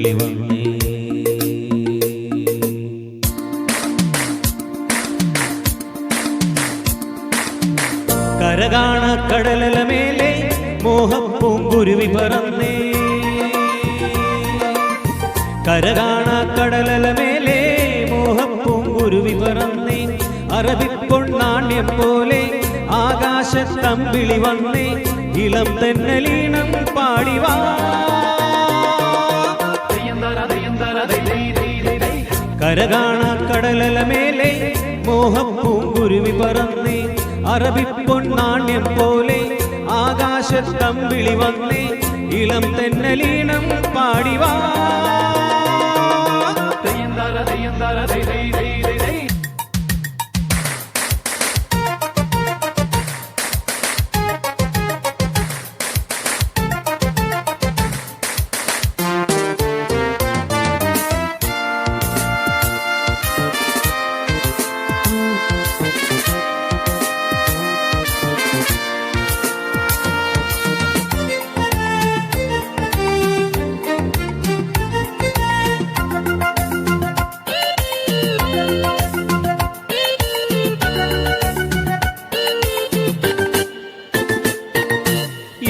തമ്പിളി വന്നേ. കരകാണ കടലല മേലെ മോഹപ്പൂങ്കുരുവി പറന്നേ. കരകാണ കടലല മേലെ മോഹപ്പൂങ്കുരുവി പറന്നേ. അറബിപ്പൊണ്ണാണ്യം പോലെ ആകാശത്തമ്പിളി വന്നേ. ഇളം തെന്നലീണം പാടിവാ. കരകാണ കടലല മേലെ മോഹപ്പൂങ്കുരുവി പറന്നേ. അറബിപ്പൊണ്ണാണ്യം പോലെ ആകാശത്തമ്പിളി വന്നേ. ഇളം തെന്നലീണം പാടിവാ.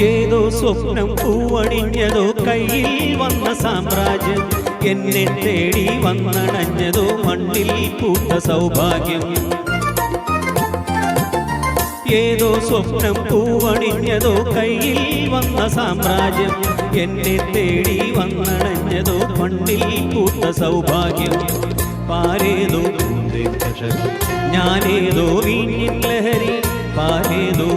ഏതോ സ്വപ്നം പൂവണിഞ്ഞതോ കയ്യിൽ വന്ന സാമ്രാജ്യം. എന്നെ തേടി വന്നണഞ്ഞതോ മണ്ണിൽ പൂത്ത സൗഭാഗ്യം. ഏതോ സ്വപ്നം പൂവണിഞ്ഞതോ കയ്യിൽ വന്ന സാമ്രാജ്യം. എന്നെ തേടി വന്നണഞ്ഞതോ മണ്ണിൽ പൂത്ത സൗഭാഗ്യം. പാരേതോ ഞാനേതോ വീഞ്ഞിൻ ലഹരി. പാരേതോ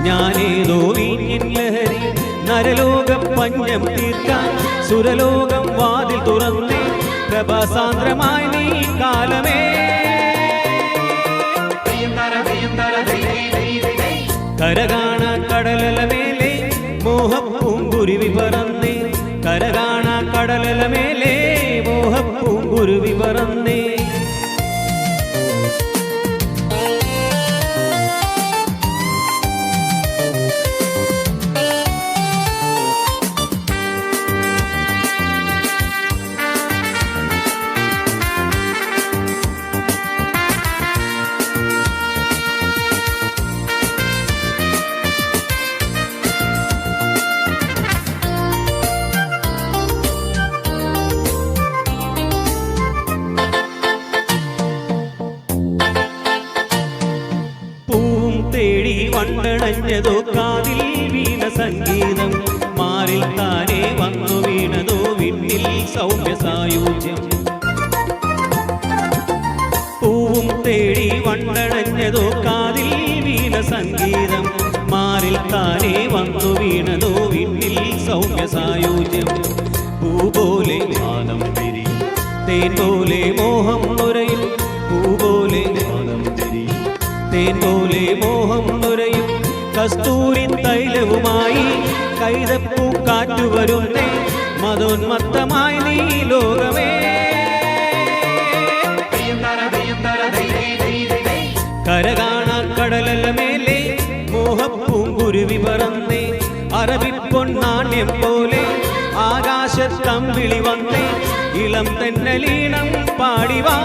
ഞാനേതോ വീഞ്ഞിൻ ലഹരി. നരലോക പഞ്ഞം തീർക്കാൻ സുരലോകം വാതിൽ തുറന്നേ. പ്രഭാസാന്ദ്രമായി നീ കാലമേ. കരകാണ കടലല മേലെ മോഹപ്പൂങ്കുരുവി പറന്നേ. കരകാണ കടലല മേലെ മോഹപ്പൂങ്കുരുവി പറന്നേ. തേടി വണ്ടണഞ്ഞതോ കാതിൽ വീണ സംഗീതം. മാറിൽ താനെ വന്നു വീണതോ വിണ്ണിൽ സൗമ്യ സായുജ്യം. പൂവും തേടി വണ്ടണഞ്ഞതോ കാതിൽ വീണ സംഗീതം. മാറിൽ താനെ വന്നു വീണതോ വിണ്ണിൽ സൗമ്യ സായുജ്യം. പൂ പോലെ മാനം വിരിയും തേൻ പോലെ മോഹം നുരയും. പൂ പോലെ മാനം വിരിയും തേൻ പോലെ മോഹം നുരയും. കസ്തൂരി തൈലവുമായി കൈതപ്പൂ കാറ്റുവരുന്നേ. മതോന്മത്തമായി നീ ലോകമേ. കരകാണ കടലല മേലെ മോഹപ്പൂങ്കുരുവി പറന്നേ. അറബിപ്പൊണ്ണാണ്യം പോലെ ആകാശത്തമ്പിളി വന്നേ. ഇളം തെന്നലീണം പാടിവാ.